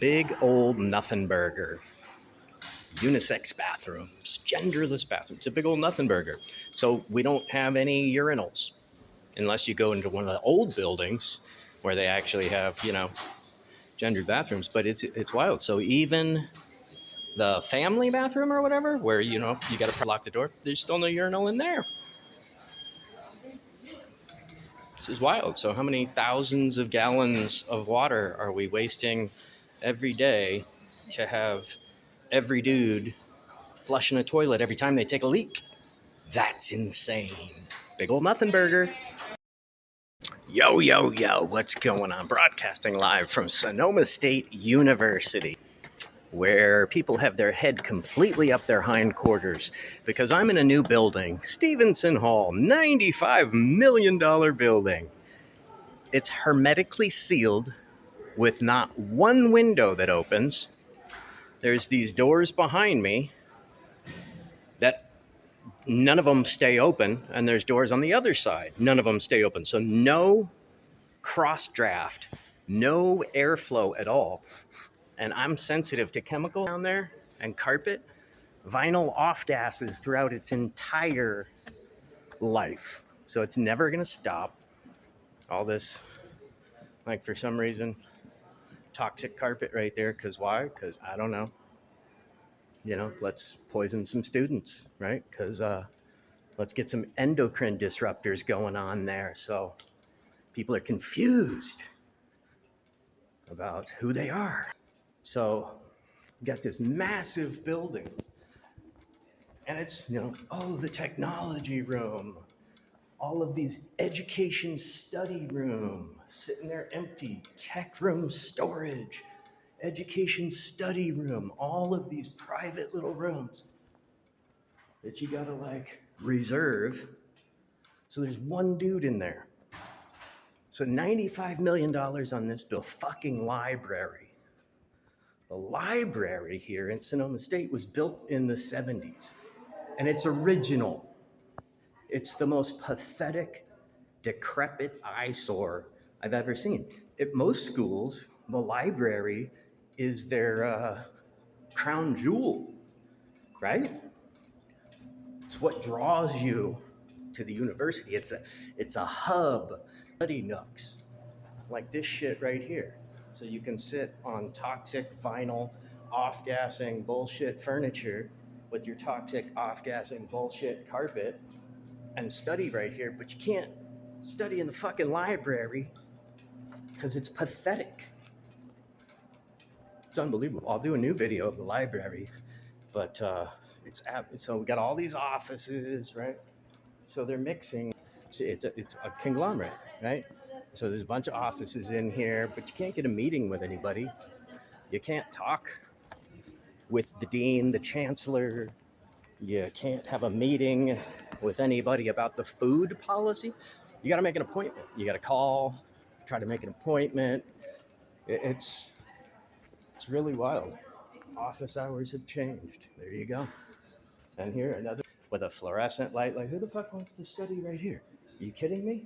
big old nothing burger. Unisex bathrooms, genderless bathrooms. It's a big old nothing burger. So we don't have any urinals unless you go into one of the old buildings where they actually have, gendered bathrooms. But it's wild. So even the family bathroom or whatever, where you got to lock the door, there's still no urinal in there. This is wild. So how many thousands of gallons of water are we wasting every day to have every dude flushing a toilet every time they take a leak? That's insane. Big old nothing burger. Yo, yo, yo, what's going on? Broadcasting live from Sonoma State University, where people have their head completely up their hindquarters because I'm in a new building, Stevenson Hall, $95 million building. It's hermetically sealed with not one window that opens. There's these doors behind me that none of them stay open, and there's doors on the other side. None of them stay open. So no cross draft, no airflow at all. And I'm sensitive to chemical down there and carpet. Vinyl off gases throughout its entire life. So it's never going to stop. All this, like for some reason, toxic carpet right there. Because why? Because I don't know. Let's poison some students, right? Because let's get some endocrine disruptors going on there. So people are confused about who they are. So you got this massive building. And it's, the technology room. All of these education study room sitting there empty. Tech room storage. Education study room, all of these private little rooms that you gotta reserve. So there's one dude in there. So $95 million on this bill. Fucking library. The library here in Sonoma State was built in the 70s, and it's original. It's the most pathetic, decrepit eyesore I've ever seen. At most schools, the library is their crown jewel, right? It's what draws you to the university. It's a hub, study nooks, like this shit right here. So you can sit on toxic vinyl, off-gassing bullshit furniture with your toxic off-gassing bullshit carpet and study right here, but you can't study in the fucking library because it's pathetic. It's unbelievable. I'll do a new video of the library, but so we got all these offices, right? So they're mixing. It's a conglomerate, right? So there's a bunch of offices in here, but you can't get a meeting with anybody. You can't talk with the dean, the chancellor. You can't have a meeting with anybody about the food policy. You got to make an appointment. You got to call, try to make an appointment. It's really wild. Office hours have changed. There you go. And here another with a fluorescent light. Like, who the fuck wants to study right here? Are you kidding me?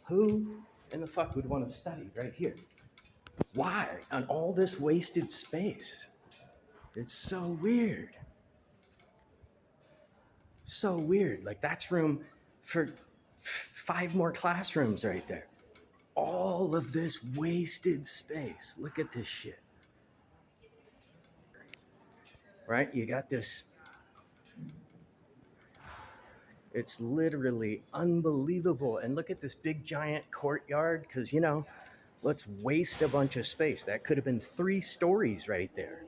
Who in the fuck would want to study right here? Why? On all this wasted space. It's so weird. So weird. Like, that's room for 5 more classrooms right there. All of this wasted space. Look at this shit. Right? You got this. It's literally unbelievable. And look at this big giant courtyard, because, let's waste a bunch of space. That could have been 3 stories right there.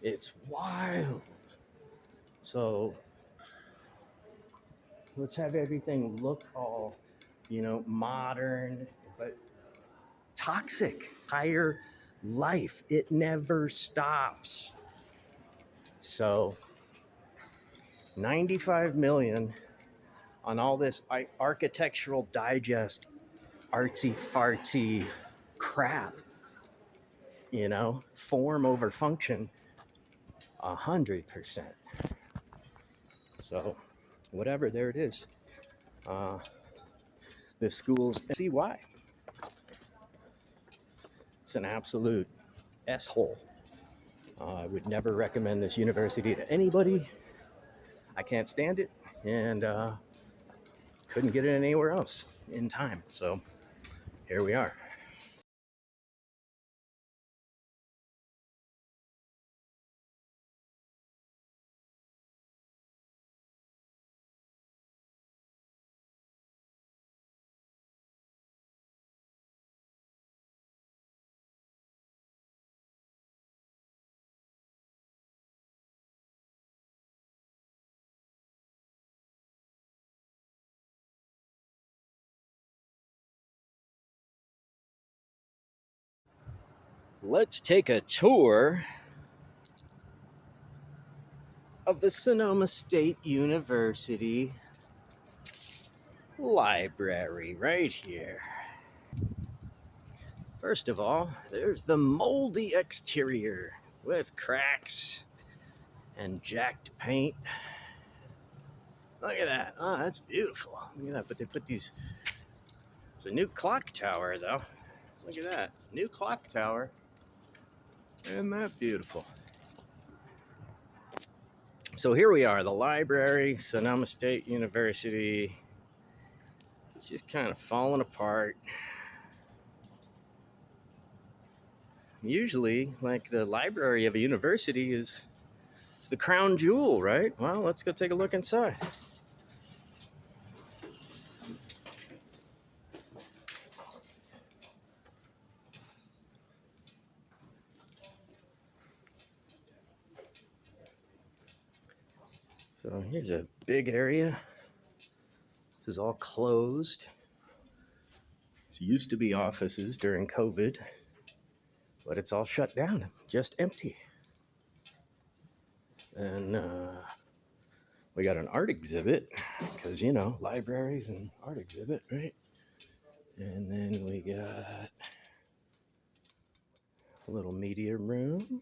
It's wild. So let's have everything look all, modern, but toxic. Higher life. It never stops. So 95 million on all this architectural digest, artsy fartsy crap, form over function, 100%. So whatever, there it is. The schools, see why. It's an absolute S-hole. I would never recommend this university to anybody. I can't stand it, and couldn't get it anywhere else in time. So here we are. Let's take a tour of the Sonoma State University library right here. First of all, there's the moldy exterior with cracks and jacked paint. Look at that. Oh, that's beautiful. Look at that. But they put these. It's a new clock tower, though. Look at that. New clock tower. Isn't that beautiful? So here we are, the library, Sonoma State University. She's kind of falling apart. Usually, like the library of a university is the crown jewel, right? Well, let's go take a look inside. So here's a big area. This is all closed. This used to be offices during COVID, but it's all shut down, just empty. And we got an art exhibit, because, you know, libraries and art exhibit, right? And then we got a little media room.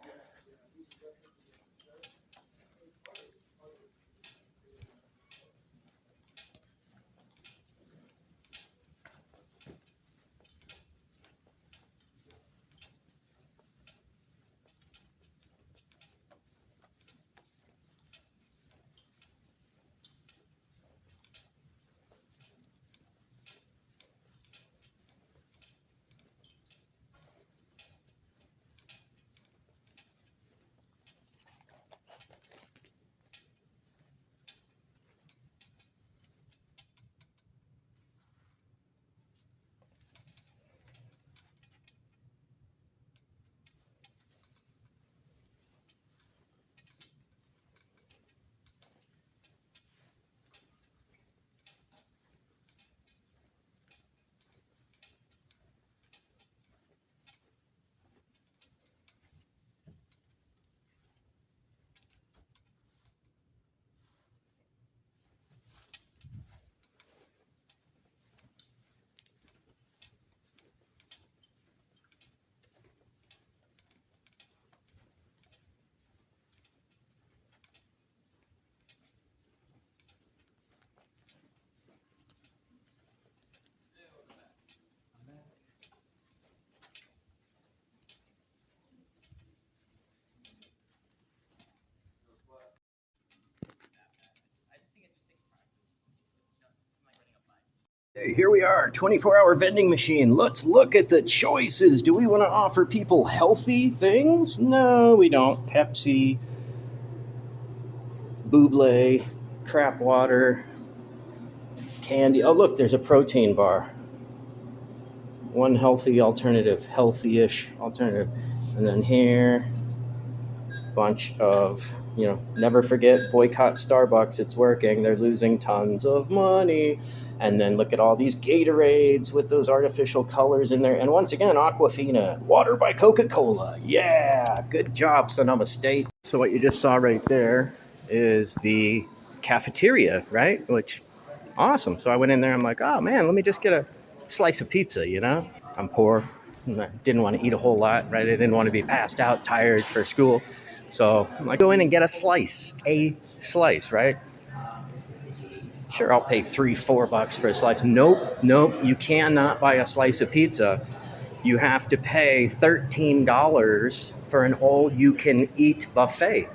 Here we are, 24-hour vending machine. Let's look at the choices. Do we want to offer people healthy things? No, we don't. Pepsi, Buble, crap water, candy. Oh, look, there's a protein bar. One healthy alternative, healthy-ish alternative. And then here, bunch of, you know, never forget, boycott Starbucks. It's working. They're losing tons of money. And then look at all these Gatorades with those artificial colors in there. And once again, Aquafina, water by Coca-Cola. Yeah, good job, Sonoma State. So what you just saw right there is the cafeteria, right? Which, awesome. So I went in there. I'm like, oh, man, let me just get a slice of pizza, you know? I'm poor. And I didn't want to eat a whole lot, right? I didn't want to be passed out, tired for school. So I'm like, go in and get a slice, right? Sure, I'll pay $3-4 for a slice. Nope, you cannot buy a slice of pizza you have to pay $13 for an all-you-can-eat buffet.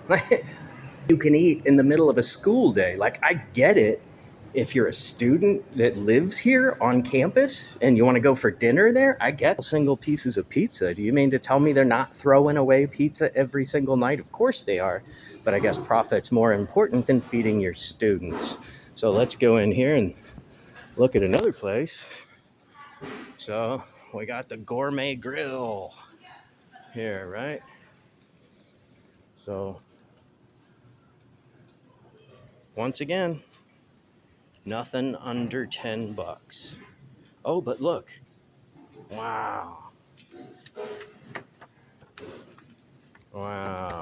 You can eat in the middle of a school day. Like, I get it if you're a student that lives here on campus and you want to go for dinner there. I get single pieces of pizza. Do you mean to tell me they're not throwing away pizza every single night? Of course they are. But I guess profit's more important than feeding your students. So let's go in here and look at another place. So we got the gourmet grill here, right? So once again, nothing under $10. Oh, but look. Wow. Wow.